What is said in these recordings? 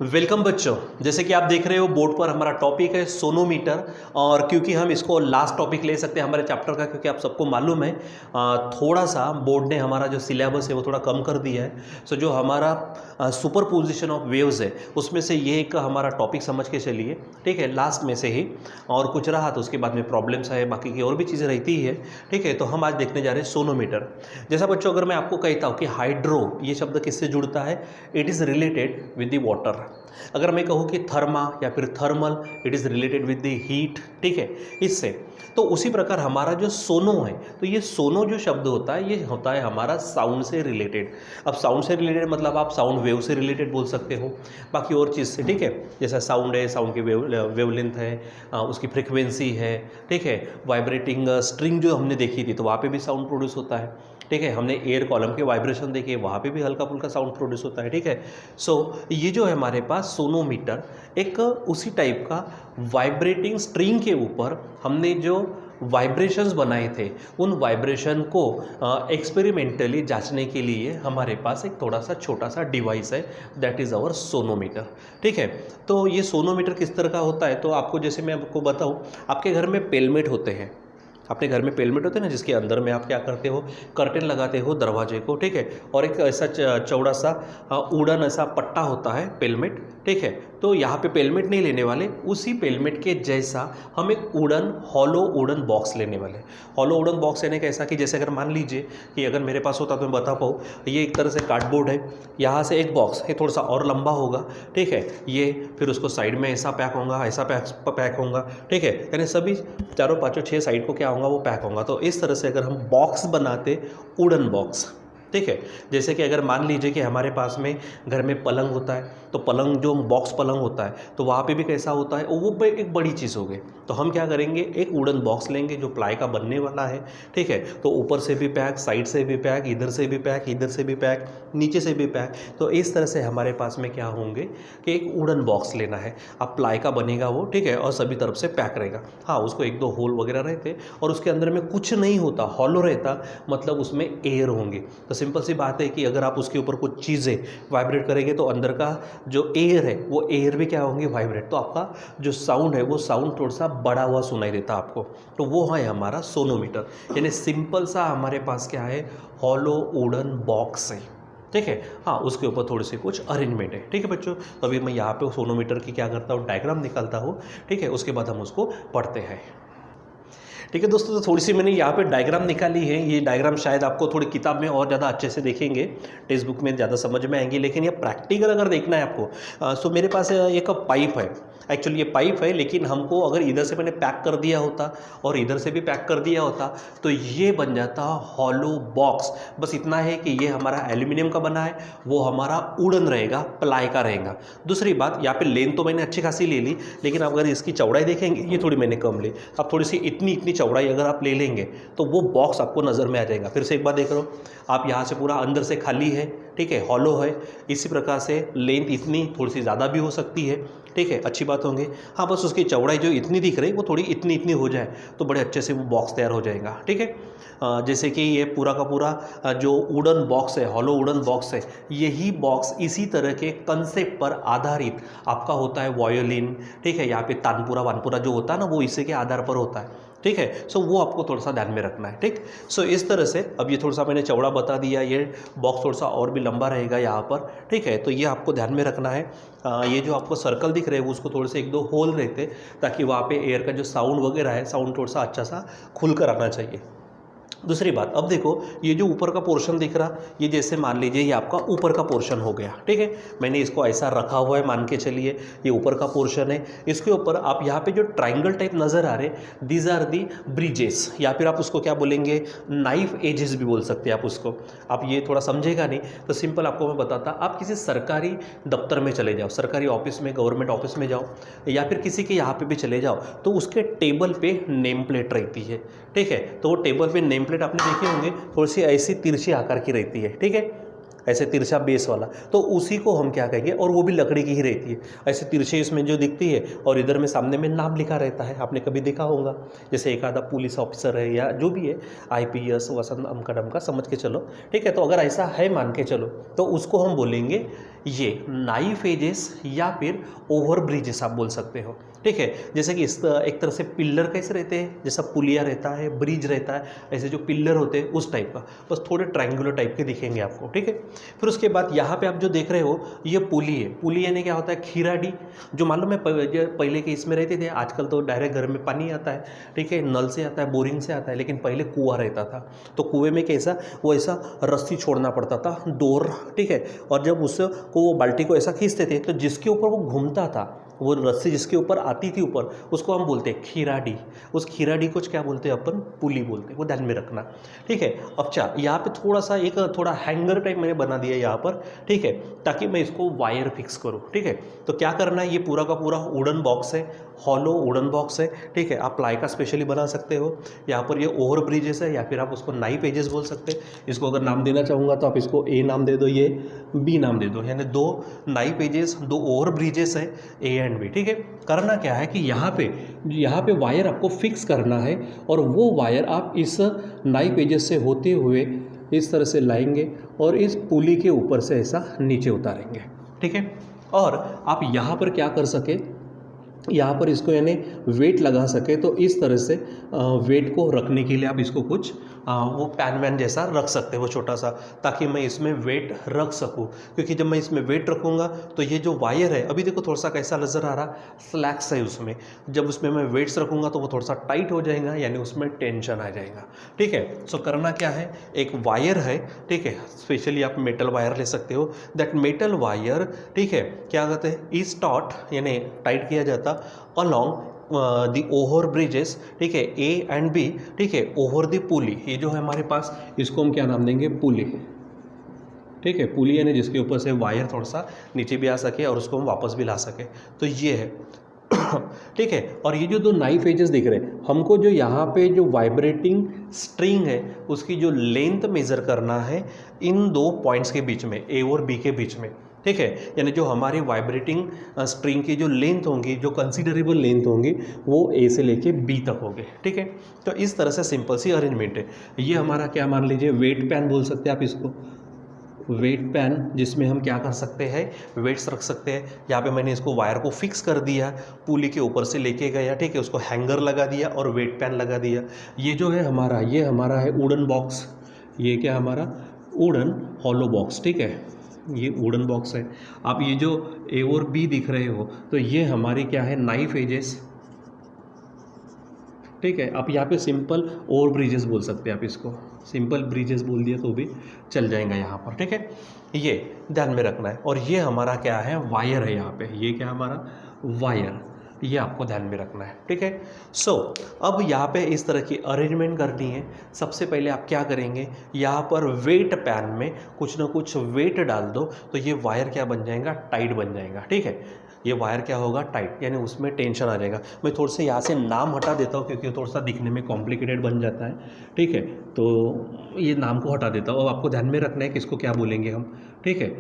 Welcome बच्चों। जैसे कि आप देख रहे हो बोर्ड पर हमारा टॉपिक है सोनोमीटर। और क्योंकि हम इसको लास्ट टॉपिक ले सकते हैं हमारे चैप्टर का, क्योंकि आप सबको मालूम है थोड़ा सा बोर्ड ने हमारा जो सिलेबस है वो थोड़ा कम कर दिया है। सो जो हमारा सुपर पोजिशन ऑफ वेव्स है उसमें से ये एक हमारा टॉपिक समझ के चलिए, ठीक है, लास्ट में से ही। और कुछ रहा तो उसके बाद में प्रॉब्लम्स है, बाकी की और भी चीज़ें रहती ही है, ठीक है। तो हम आज देखने जा रहे हैं सोनोमीटर। जैसा बच्चों अगर मैं आपको कहता हूँ कि हाइड्रो ये शब्द किससे जुड़ता है, it is related with the water. अगर मैं कहूँ कि थर्मा या फिर thermal, it is related with the heat, ठीक है, इससे। तो उसी प्रकार हमारा जो सोनो है, तो ये सोनो जो शब्द होता है ये होता है हमारा साउंड से रिलेटेड। अब साउंड से रिलेटेड मतलब आप साउंड वेव से रिलेटेड बोल सकते हो, बाकी और चीज़ से, ठीक है। जैसा साउंड है, साउंड की वेवलेंथ है, उसकी फ्रिक्वेंसी है, ठीक है। वाइब्रेटिंग स्ट्रिंग जो हमने देखी थी तो वहाँ पे भी साउंड प्रोड्यूस होता है, ठीक है। हमने एयर कॉलम के वाइब्रेशन देखे, वहाँ पे भी हल्का फुल्का साउंड प्रोड्यूस होता है, ठीक है। सो ये जो है हमारे पास सोनोमीटर एक उसी टाइप का वाइब्रेटिंग स्ट्रिंग के ऊपर हमने जो वाइब्रेशंस बनाए थे उन वाइब्रेशन को एक्सपेरिमेंटली जांचने के लिए हमारे पास एक थोड़ा सा छोटा सा डिवाइस है, दैट इज़ आवर सोनोमीटर, ठीक है। तो ये सोनोमीटर किस तरह का होता है, तो आपको जैसे मैं आपको बताऊं, आपके घर में पेलमेट होते हैं, अपने घर में पेलमेट होते हैं ना, जिसके अंदर में आप क्या करते हो, कर्टेन लगाते हो दरवाजे को, ठीक है। और एक ऐसा चौड़ा सा उड़न ऐसा पट्टा होता है पेलमेट, ठीक है। तो यहाँ पे पेलमेट नहीं लेने वाले, उसी पेलमेट के जैसा हम एक उड़न हॉलो उड़न बॉक्स लेने वाले। हॉलो उड़न बॉक्स यानी कि ऐसा कि जैसे अगर मान लीजिए कि अगर मेरे पास होता तो मैं बता पाऊँ, ये एक तरह से कार्डबोर्ड है, यहाँ से एक बॉक्स है थोड़ा सा और लंबा होगा, ठीक है। ये फिर उसको साइड में ऐसा पैक होगा, ऐसा पैक होगा, ठीक है। यानी सभी चारों पाँचों 6 साइड को क्या होगा, वो पैक होगा। तो इस तरह से अगर हम बॉक्स बनाते, उड़न बॉक्स, ठीक है। जैसे कि अगर मान लीजिए कि हमारे पास में घर में पलंग होता है, तो पलंग जो बॉक्स पलंग होता है तो वहाँ पे भी कैसा होता है, वो एक बड़ी चीज़ हो गई। तो हम क्या करेंगे, एक वुडन बॉक्स लेंगे जो प्लाई का बनने वाला है, ठीक है। तो ऊपर से भी पैक, साइड से भी पैक, इधर से भी पैक, इधर से भी पैक, नीचे से भी पैक। तो इस तरह से हमारे पास में क्या होंगे कि एक वुडन बॉक्स लेना है, अब प्लाई का बनेगा वो, ठीक है, और सभी तरफ से पैक रहेगा। हाँ, उसको 1-2 होल वगैरह रहते और उसके अंदर में कुछ नहीं होता, हॉलो रहता, मतलब उसमें एयर होंगे। तो सिंपल सी बात है कि अगर आप उसके ऊपर कुछ चीज़ें वाइब्रेट करेंगे तो अंदर का जो एयर है वो एयर भी क्या होंगे, वाइब्रेट। तो आपका जो साउंड है वो साउंड थोड़ा सा बड़ा हुआ सुनाई देता आपको। तो वो है हमारा सोनोमीटर, यानी सिंपल सा हमारे पास क्या है, हॉलो वुडन बॉक्स है, ठीक है। हाँ, उसके ऊपर थोड़ी सी कुछ अरेंजमेंट है, ठीक है बच्चों। तो अभी मैं यहाँ पे सोनोमीटर की क्या करता हूँ, डायग्राम निकालता हूँ, ठीक है। उसके बाद हम उसको पढ़ते हैं, ठीक है दोस्तों। तो थोड़ी सी मैंने यहाँ पे डायग्राम निकाली है। ये डायग्राम शायद आपको थोड़ी किताब में और ज़्यादा अच्छे से देखेंगे, टेक्स्ट बुक में ज़्यादा समझ में आएंगी, लेकिन ये प्रैक्टिकल अगर देखना है आपको, सो मेरे पास एक पाइप है। एक्चुअली ये पाइप है, लेकिन हमको अगर इधर से मैंने पैक कर दिया होता और इधर से भी पैक कर दिया होता तो ये बन जाता हॉलो बॉक्स। बस इतना है कि ये हमारा एल्यूमिनियम का बना है, वो हमारा वुडन रहेगा, प्लाई का रहेगा। दूसरी बात, यहाँ पे लेंथ तो मैंने अच्छी खासी ले ली, लेकिन अगर इसकी चौड़ाई देखेंगे ये थोड़ी मैंने कम ली। अब थोड़ी सी इतनी चौड़ाई अगर आप ले लेंगे तो वो बॉक्स आपको नज़र में आ जाएगा। फिर से एक बार देख रहे हो आप, यहाँ से पूरा अंदर से खाली है, ठीक है, हॉलो है। इसी प्रकार से लेंथ इतनी, थोड़ी सी ज़्यादा भी हो सकती है, ठीक है, अच्छी बात होंगे। हाँ, बस उसकी चौड़ाई जो इतनी दिख रही है वो थोड़ी इतनी हो जाए तो बड़े अच्छे से वो बॉक्स तैयार हो जाएगा, ठीक है। जैसे कि ये पूरा का पूरा जो वुडन बॉक्स है, हॉलो वुडन बॉक्स है, यही बॉक्स इसी तरह के कंसेप्ट पर आधारित आपका होता है वायोलिन, ठीक है। यहाँ पे तानपुरा वानपुरा जो होता है ना, वो इसी के आधार पर होता है, ठीक है। सो वो आपको थोड़ा सा ध्यान में रखना है, ठीक। सो इस तरह से अब ये थोड़ा सा मैंने चौड़ा बता दिया, ये बॉक्स थोड़ा सा और भी लंबा रहेगा यहाँ पर, ठीक है। तो ये आपको ध्यान में रखना है। ये जो आपको सर्कल दिख रहे हैं उसको थोड़े से 1-2 होल रहते, ताकि वहाँ पे एयर का जो साउंड वगैरह है, साउंड थोड़ा सा अच्छा सा खुल कर आना चाहिए। दूसरी बात, अब देखो ये जो ऊपर का पोर्शन दिख रहा, ये जैसे मान लीजिए ये आपका ऊपर का पोर्शन हो गया, ठीक है। मैंने इसको ऐसा रखा हुआ है, मान के चलिए ये ऊपर का पोर्शन है। इसके ऊपर आप यहाँ पे जो ट्राइंगल टाइप नज़र आ रहे, दीज आर दी ब्रिजेस, या फिर आप उसको क्या बोलेंगे, नाइफ एजेस भी बोल सकते हैं आप उसको। आप ये थोड़ा समझेगा नहीं तो सिंपल आपको मैं बताता, आप किसी सरकारी दफ्तर में चले जाओ, सरकारी ऑफिस में, गवर्नमेंट ऑफिस में जाओ, या फिर किसी के यहाँ पे भी चले जाओ, तो उसके टेबल पे नेम प्लेट रहती है, ठीक है। तो वो टेबल पे नेम प्लेट आपने देखे होंगे, थोड़ी सी ऐसी तिरछी आकार की रहती है, ठीक है, ऐसे तिरछा बेस वाला। तो उसी को हम क्या कहेंगे, और वो भी लकड़ी की ही रहती है, ऐसे तिरछे इसमें जो दिखती है, और इधर में सामने में नाम लिखा रहता है, आपने कभी देखा होगा। जैसे एक आधा पुलिस ऑफिसर है या जो भी है, IPS वसंत अमका डमका, समझ के चलो, ठीक है। तो अगर ऐसा है मान के चलो, तो उसको हम बोलेंगे ये नाइफ एजेस या फिर ओवर ब्रिजेस आप बोल सकते हो, ठीक है। जैसे कि इस एक तरह से पिल्लर कैसे रहते हैं, जैसा पुलिया रहता है, ब्रिज रहता है, ऐसे जो पिल्लर होते हैं उस टाइप का, बस थोड़े ट्रायंगुलर टाइप के दिखेंगे आपको, ठीक है। फिर उसके बाद यहाँ पे आप जो देख रहे हो ये पुली है। पुली यानी क्या होता है, खीराडी, जो मालूम है पहले के इसमें रहते थे, आजकल तो डायरेक्ट घर में पानी आता है, ठीक है, नल से आता है, बोरिंग से आता है, लेकिन पहले कुआं रहता था। तो कुएं में कैसा, वो ऐसा रस्सी छोड़ना पड़ता था, डोर, ठीक है, और जब उसको वो बाल्टी को ऐसा खींचते थे तो जिसके ऊपर वो घूमता था, वो रस्सी जिसके ऊपर आती थी ऊपर, उसको हम बोलते हैं खीराडी। उस खीराडी को क्या बोलते हैं अपन, पुली बोलते हैं, वो ध्यान में रखना, ठीक है। अच्छा, यहाँ पे थोड़ा सा एक थोड़ा हैंगर टाइप मैंने बना दिया यहाँ पर, ठीक है, ताकि मैं इसको वायर फिक्स करूँ, ठीक है। तो क्या करना है, ये पूरा का पूरा वुडन बॉक्स है, हॉलो वुडन बॉक्स है, ठीक है। आप प्लाई का स्पेशली बना सकते हो। यहाँ पर ये ओवर ब्रिजेस है, या फिर आप उसको नाइफ एजेस बोल सकते हैं। इसको अगर नाम देना चाहूँगा तो आप इसको ए नाम दे दो, ये बी नाम दे दो, यानी 2 नाइफ एजेस, 2 ओवर ब्रिजेस है, ए एंड बी, ठीक है। करना क्या है कि यहाँ पे वायर आपको फिक्स करना है, और वो वायर आप इस नाइफ एजेस से होते हुए इस तरह से लाएंगे और इस पुली के ऊपर से ऐसा नीचे उतारेंगे, ठीक है। और आप यहाँ पर क्या कर सके, यहाँ पर इसको यानी वेट लगा सके, तो इस तरह से वेट को रखने के लिए आप इसको कुछ वो पैन वैन जैसा रख सकते हो छोटा सा, ताकि मैं इसमें वेट रख सकूँ। क्योंकि जब मैं इसमें वेट रखूँगा तो ये जो वायर है, अभी देखो थोड़ा सा कैसा नज़र आ रहा, स्लैक्स है उसमें, जब उसमें मैं वेट्स रखूँगा तो वो थोड़ा सा टाइट हो जाएगा, यानी उसमें टेंशन आ जाएगा, ठीक है। सो करना क्या है, एक वायर है, ठीक है, स्पेशली आप मेटल वायर ले सकते हो। दैट मेटल वायर, ठीक है, क्या कहते हैं, इज टॉट, यानी टाइट किया जाता अलॉन्ग दी ओवर ब्रिजेस, ठीक है, ए एंड बी, ठीक है, ओवर द पुली। ये जो है हमारे पास, इसको हम क्या नाम देंगे, पुली, ठीक है। पुली यानी जिसके ऊपर से वायर थोड़ा सा नीचे भी आ सके और उसको हम वापस भी ला सके, तो ये है ठीक है। और ये जो 2 नाइफ एजेस दिख रहे हैं हमको, जो यहाँ पे जो वाइब्रेटिंग स्ट्रिंग है उसकी जो लेंथ मेज़र करना है इन 2 पॉइंट्स के बीच में, ए और बी के बीच में, ठीक है। यानी जो हमारी वाइब्रेटिंग स्ट्रिंग की जो लेंथ होंगी, जो कंसीडरेबल लेंथ होंगी, वो ए से लेके बी तक होंगे, ठीक है। तो इस तरह से सिंपल सी अरेंजमेंट है। ये हमारा क्या मान लीजिए, वेट पैन बोल सकते हैं आप इसको, वेट पैन, जिसमें हम क्या कर सकते हैं, वेट्स रख सकते हैं। यहाँ पे मैंने इसको वायर को फिक्स कर दिया, पुली के ऊपर से लेके गया, ठीक है, उसको हैंगर लगा दिया और वेट पैन लगा दिया। ये जो है हमारा, ये हमारा है वुडन बॉक्स, ये क्या हमारा वुडन हॉलो बॉक्स, ठीक है, ये वुडन बॉक्स है। आप ये जो ए और बी दिख रहे हो, तो ये हमारी क्या है, नाइफ एजेस, ठीक है। आप यहाँ पे सिंपल ओवर ब्रिजेस बोल सकते हैं, आप इसको सिंपल ब्रिजेस बोल दिया तो भी चल जाएगा यहाँ पर, ठीक है। ये ध्यान में रखना है। और ये हमारा क्या है, वायर है यहाँ पे, ये क्या हमारा वायर, ये आपको ध्यान में रखना है, ठीक है। सो अब यहाँ पे इस तरह की अरेंजमेंट करनी है। सबसे पहले आप क्या करेंगे, यहाँ पर वेट पैन में कुछ ना कुछ वेट डाल दो, तो ये वायर क्या बन जाएगा, टाइट बन जाएगा, ठीक है। ये वायर क्या होगा, टाइट, यानी उसमें टेंशन आ जाएगा। मैं थोड़ा सा यहाँ से नाम हटा देता हूँ क्योंकि थोड़ा सा दिखने में कॉम्प्लिकेटेड बन जाता है, ठीक है। तो ये नाम को हटा देता हूँ। अब आपको ध्यान में रखना है कि इसको क्या बोलेंगे हम, ठीक है।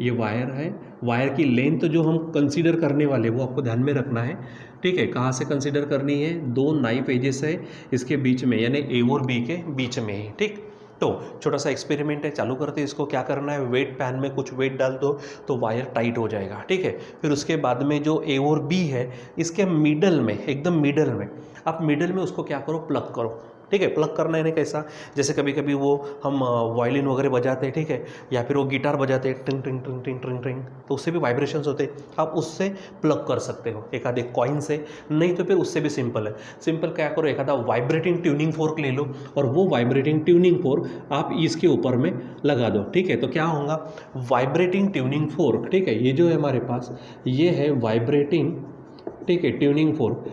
ये वायर है, वायर की लेंथ जो हम कंसीडर करने वाले वो आपको ध्यान में रखना है, ठीक है। कहाँ से कंसीडर करनी है, 2 नाइफ एजेस है इसके बीच में, यानी ए और बी के बीच में ही, ठीक। तो छोटा सा एक्सपेरिमेंट है, चालू करते हैं इसको। क्या करना है, वेट पैन में कुछ वेट डाल दो तो वायर टाइट हो जाएगा, ठीक है। फिर उसके बाद में जो ए और बी है, इसके मिडल में, एकदम मिडल में, आप मिडल में उसको क्या करो, प्लग करो, ठीक है। प्लग करना है कैसा, जैसे कभी कभी वो हम वायलिन वगैरह बजाते हैं, ठीक है, या फिर वो गिटार बजाते हैं, टिंग टिंग टिंग टिंग टिंग टिंग, तो उससे भी वाइब्रेशंस होते हैं। आप उससे प्लग कर सकते हो, एक आधे कॉइन से, नहीं तो फिर उससे भी सिंपल है। सिंपल क्या करो, एक आधा वाइब्रेटिंग ट्यूनिंग फोर्क ले लो और वो वाइब्रेटिंग ट्यूनिंग फोर्क आप इसके ऊपर में लगा दो, ठीक है। तो क्या होगा, वाइब्रेटिंग ट्यूनिंग फोर्क, ठीक है। ये जो है हमारे पास, ये है वाइब्रेटिंग, ठीक है, ट्यूनिंग फोर्क।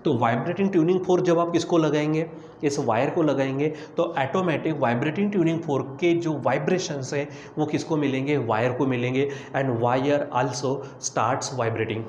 तो वाइब्रेटिंग ट्यूनिंग फोर्क जब आप किसको लगाएंगे, इस वायर को लगाएंगे, तो ऑटोमेटिक वाइब्रेटिंग ट्यूनिंग फोर्क के जो वाइब्रेशंस हैं वो किसको मिलेंगे, वायर को मिलेंगे। And wire also starts vibrating,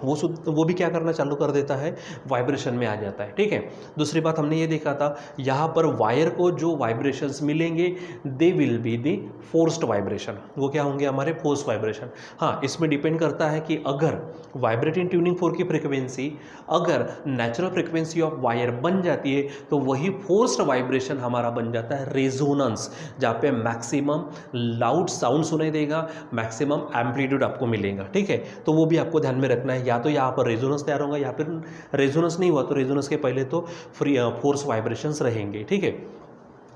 वो भी क्या करना चालू कर देता है, वाइब्रेशन में आ जाता है, ठीक है। दूसरी बात हमने ये देखा था, यहाँ पर वायर को जो वाइब्रेशंस मिलेंगे they will be the forced vibration, वो क्या होंगे, हमारे फोर्स्ड वाइब्रेशन। हाँ, इसमें डिपेंड करता है कि अगर वाइब्रेटिंग ट्यूनिंग फोर्क की फ्रिक्वेंसी अगर नेचुरल फ्रिक्वेंसी ऑफ वायर बन जाती है तो वही फोर्स फोर्स्ड वाइब्रेशन हमारा बन जाता है रेजोनेंस, जहाँ पे मैक्सिमम लाउड साउंड सुनाई देगा, मैक्सिमम एम्पलीट्यूड आपको मिलेगा। ठीक है, तो वो भी आपको ध्यान में रखना है। या तो यहाँ पर रेजोनेंस तैयार होगा, या फिर रेजोनेंस नहीं हुआ तो रेजोनेंस के पहले तो फोर्स वाइब्रेशंस रहेंगे। ठीक है,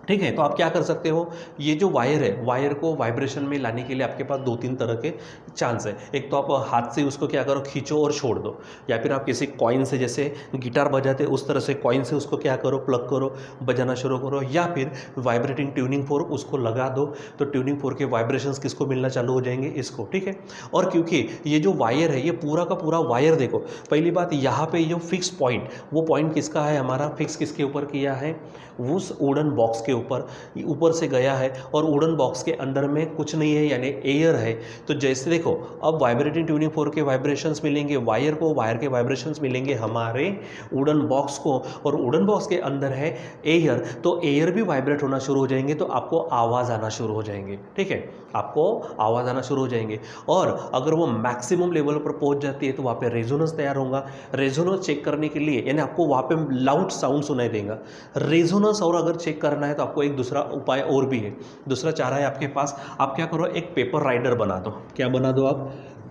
ठीक है। तो आप क्या कर सकते हो, ये जो वायर है, वायर को वाइब्रेशन में लाने के लिए आपके पास 2-3 तरह के चांस है। एक तो आप हाथ से उसको क्या करो, खींचो और छोड़ दो, या फिर आप किसी कॉइन से, जैसे गिटार बजाते उस तरह से कॉइन से उसको क्या करो, प्लग करो, बजाना शुरू करो, या फिर वाइब्रेटिंग ट्यूनिंग फोर्क उसको लगा दो, तो ट्यूनिंग फोर्क के वाइब्रेशंस किसको मिलना चालू हो जाएंगे, इसको। ठीक है, और क्योंकि ये जो वायर है, ये पूरा का पूरा वायर, देखो पहली बात यहाँ पे जो फिक्स पॉइंट, वो पॉइंट किसका है, हमारा फिक्स किसके ऊपर किया है, उस वुडन बॉक्स के ऊपर से गया है, और वुडन बॉक्स के अंदर में कुछ नहीं है, यानी एयर है। तो जैसे देखो, अब वाइब्रेटिंग ट्यूनिंग फोर्क के वाइब्रेशंस मिलेंगे वायर को, वायर के वाइब्रेशंस मिलेंगे हमारे वुडन बॉक्स को, और वुडन बॉक्स के अंदर है एयर, तो एयर भी वाइब्रेट होना शुरू हो जाएंगे, तो आपको आवाज़ आना शुरू हो जाएंगे। ठीक है, आपको आवाज़ आना शुरू हो जाएंगे, और अगर वो मैक्सिमम लेवल पर पहुंच जाती है तो वहाँ पे रेजोनेंस तैयार होगा। रेजोनेंस चेक करने के लिए, यानी आपको वहाँ पे लाउड साउंड सुनाई देगा रेजोनेंस, और अगर चेक करना है तो आपको एक दूसरा उपाय और भी है, दूसरा चारा है आपके पास। आप क्या करो, एक पेपर राइडर बना दो। क्या बना दो आप,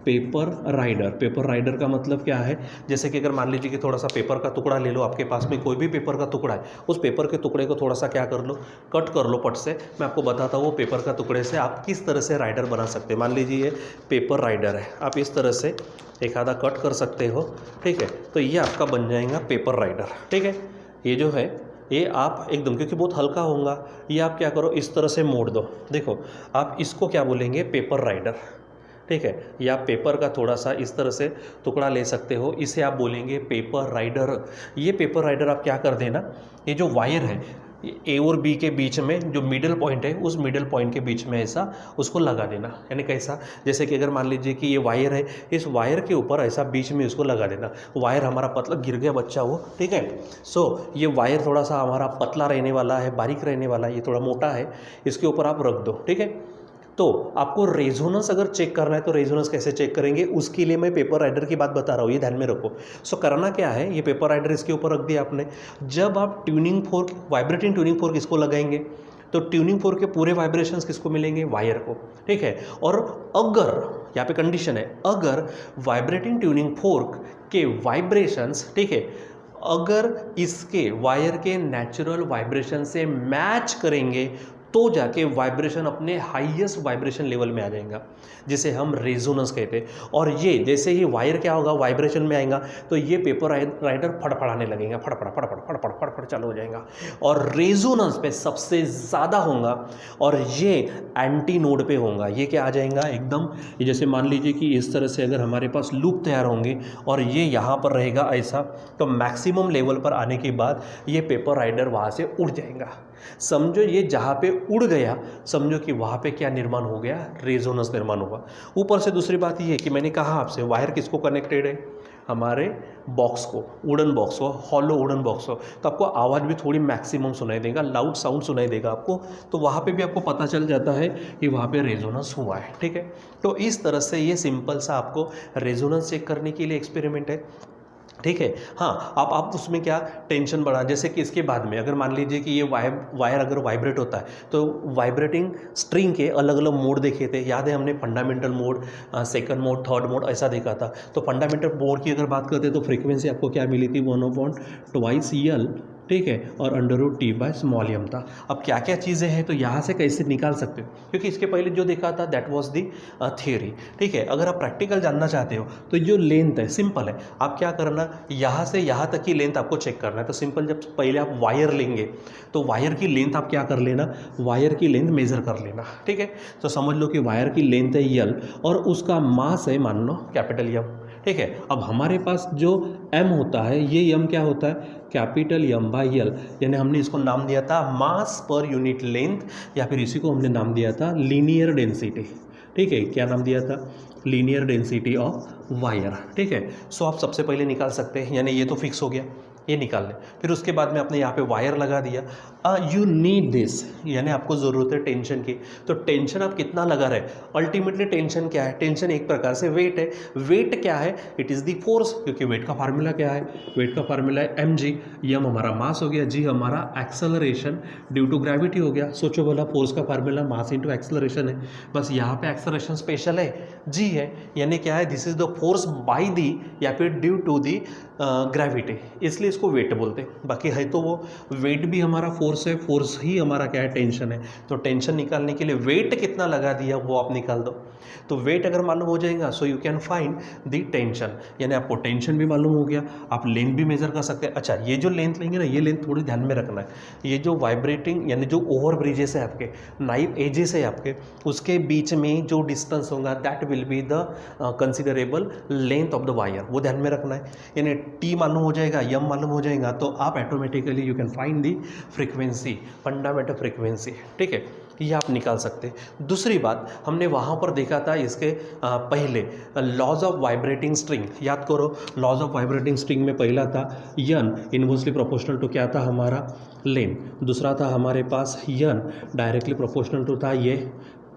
पेपर राइडर। पेपर राइडर का मतलब क्या है, जैसे कि अगर मान लीजिए कि थोड़ा सा पेपर का टुकड़ा ले लो, आपके पास में कोई भी पेपर का टुकड़ा है, उस पेपर के टुकड़े को थोड़ा सा क्या कर लो, कट कर लो पट से। मैं आपको बताता हूँ वो पेपर का टुकड़े से आप किस तरह से राइडर बना सकते हैं। मान लीजिए ये पेपर राइडर है, आप इस तरह से एक आधा कट कर सकते हो। ठीक है, तो ये आपका बन जाएगा पेपर राइडर। ठीक है, ये जो है ये आप एकदम, क्योंकि बहुत हल्का होगा, ये आप क्या करो, इस तरह से मोड़ दो। देखो आप इसको क्या बोलेंगे, पेपर राइडर। ठीक है, या पेपर का थोड़ा सा इस तरह से टुकड़ा ले सकते हो, इसे आप बोलेंगे पेपर राइडर। ये पेपर राइडर आप क्या कर देना, ये जो वायर है ए और बी के बीच में जो मिडल पॉइंट है, उस मिडल पॉइंट के बीच में ऐसा उसको लगा देना। यानी कैसा, जैसे कि अगर मान लीजिए कि ये वायर है, इस वायर के ऊपर ऐसा बीच में उसको लगा देना। वायर हमारा पतला, गिर गया बच्चा वो। ठीक है, सो ये वायर थोड़ा सा हमारा पतला रहने वाला है, बारीक रहने वाला है, ये थोड़ा मोटा है, इसके ऊपर आप रख दो। ठीक है, तो आपको रेजोनेंस अगर चेक करना है तो रेजोनेंस कैसे चेक करेंगे, उसके लिए मैं पेपर राइडर की बात बता रहा हूँ, ये ध्यान में रखो। सो करना क्या है, ये पेपर राइडर इसके ऊपर रख दिया आपने। जब आप tuning fork, vibrating tuning fork इसको लगाएंगे, तो ट्यूनिंग फोर्क के पूरे वाइब्रेशंस किसको मिलेंगे, वायर को। ठीक है, और अगर यहाँ पे कंडीशन है, अगर वाइब्रेटिंग ट्यूनिंग फोर्क के वाइब्रेशंस, ठीक है, अगर इसके वायर के नेचुरल वाइब्रेशन से मैच करेंगे तो जाके वाइब्रेशन अपने हाईएस्ट वाइब्रेशन लेवल में आ जाएगा, जिसे हम रेजोनेंस कहते हैं। और ये जैसे ही वायर क्या होगा, वाइब्रेशन में आएगा, तो ये पेपर राइडर फड़फड़ाने लगेगा, फड़फड़ फड़फड़ फड़फड़ फड़फड़ चालू हो जाएगा, और रेजोनेंस पे सबसे ज़्यादा होगा, और ये एंटी नोड पे होगा। ये क्या आ जाएगा एकदम, ये जैसे मान लीजिए कि इस तरह से अगर हमारे पास लूप तैयार होंगे और ये यहाँ पर रहेगा ऐसा, तो मैक्सिमम लेवल पर आने के बाद ये पेपर राइडर वहाँ से उड़ जाएगा। समझो ये जहाँ पे उड़ गया, समझो कि वहाँ पे क्या निर्माण हो गया, रेजोनेंस निर्माण होगा। ऊपर से दूसरी बात ये है कि मैंने कहा आपसे वायर किसको कनेक्टेड है, हमारे बॉक्स को, वुडन बॉक्स को, हॉलो वुडन बॉक्स को, तो आपको आवाज़ भी थोड़ी मैक्सिमम सुनाई देगा, लाउड साउंड सुनाई देगा आपको, तो वहाँ पे भी आपको पता चल जाता है कि वहाँ पे रेजोनेंस हुआ है। ठीक है, तो इस तरह से ये सिंपल सा आपको रेजोनेंस चेक करने के लिए एक्सपेरिमेंट है। ठीक है, हाँ, आप उसमें क्या टेंशन बढ़ा, जैसे कि इसके बाद में अगर मान लीजिए कि ये वायर अगर वाइब्रेट होता है, तो वाइब्रेटिंग स्ट्रिंग के अलग अलग मोड देखे थे, याद है हमने fundamental mode, second mode, third mode ऐसा देखा था। तो फंडामेंटल मोड की अगर बात करते तो फ्रीक्वेंसी आपको क्या मिली थी, 1/2 L, ठीक है, और √T/m था। अब क्या क्या चीज़ें हैं तो यहाँ से कैसे निकाल सकते हो, क्योंकि इसके पहले जो देखा था दैट वाज दी थियरी। ठीक है, अगर आप प्रैक्टिकल जानना चाहते हो तो जो लेंथ है सिंपल है, आप क्या करना, यहाँ से यहाँ तक की लेंथ आपको चेक करना है। तो सिंपल, जब पहले आप वायर लेंगे तो वायर की लेंथ आप क्या कर लेना, वायर की लेंथ मेज़र कर लेना। ठीक है, तो समझ लो कि वायर की लेंथ है L और उसका मास है मान लो कैपिटल M। ठीक है, अब हमारे पास जो M होता है, ये M क्या होता है, कैपिटल M/L, यानी हमने इसको नाम दिया था मास पर यूनिट लेंथ, या फिर इसी को हमने नाम दिया था लीनियर डेंसिटी। ठीक है, क्या नाम दिया था, लीनियर डेंसिटी ऑफ वायर। ठीक है, सो आप सबसे पहले निकाल सकते हैं, यानी ये तो फिक्स हो गया। ये निकाल लें। फिर उसके बाद में आपने यहाँ पे वायर लगा दिया। यू नीड दिस, यानी आपको ज़रूरत है टेंशन की। तो टेंशन आप कितना लगा रहे, अल्टीमेटली टेंशन क्या है, टेंशन एक प्रकार से वेट है। वेट क्या है, इट इज़ द फोर्स, क्योंकि वेट का फार्मूला क्या है, वेट का फार्मूला है mg, m हमारा मास हो गया, g हमारा एक्सेलरेशन ड्यू टू ग्रेविटी हो गया। सोचो बोला फोर्स का फार्मूला मास इंटू एक्सेलरेशन है, बस यहाँ पे एक्सेलरेशन स्पेशल है, g है, यानी क्या है, this is the force by the या फिर ड्यू टू दी ग्रेविटी, इसलिए इसको वेट बोलते हैं। बाकी है तो वो वेट भी हमारा फोर्स है, फोर्स ही हमारा क्या है, टेंशन है। तो टेंशन निकालने के लिए वेट कितना लगा दिया वो आप निकाल दो। तो वेट अगर मालूम हो जाएगा so you can find the tension, यानी आपको टेंशन भी मालूम हो गया, आप लेंथ भी मेजर कर सकते हैं। अच्छा, ये जो लेंथ लेंगे ना, ये लेंथ थोड़ी ध्यान में रखना है। ये जो वाइब्रेटिंग यानी जो ओवर ब्रिजेस है आपके, नाइफ एजेस है आपके, उसके बीच में जो डिस्टेंस होगा that will be the considerable length of the wire, वो ध्यान में रखना है। यानी टी मालूम हो जाएगा, यम मालूम हो जाएगा, तो आप automatically you can find the frequency, fundamental frequency, ठीक है, ये आप निकाल सकते हैं। दूसरी बात, हमने वहाँ पर देखा था इसके पहले लॉज ऑफ वाइब्रेटिंग स्ट्रिंग, याद करो, लॉज ऑफ वाइब्रेटिंग स्ट्रिंग में पहला था यन इनवर्सली प्रोपोर्शनल टू क्या था हमारा, लेंथ। दूसरा था हमारे पास यन डायरेक्टली प्रोपोर्शनल टू था ये,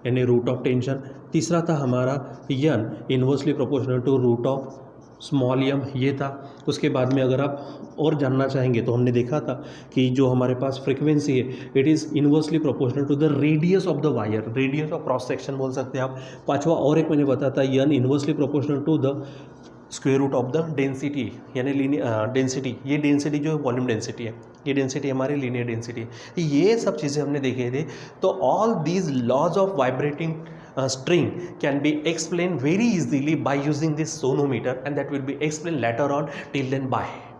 यानी रूट ऑफ टेंशन। तीसरा था हमारा यन inversely proportional to root of small m, ये था। उसके बाद में अगर आप और जानना चाहेंगे तो हमने देखा था कि जो हमारे पास फ्रीक्वेंसी है it is inversely proportional to the radius of the wire, radius of cross section बोल सकते हैं आप। पांचवा और एक मैंने बताया था यन inversely proportional to the square root of the density, यानी डेंसिटी, ये डेंसिटी जो है वॉल्यूम डेंसिटी है, ये डेंसिटी हमारी लीनियर डेंसिटी है। ये सब चीज़ें हमने देखे थे। तो all these laws of vibrating string can be explained very easily by using this sonometer, and that will be explained later on. Till then, bye.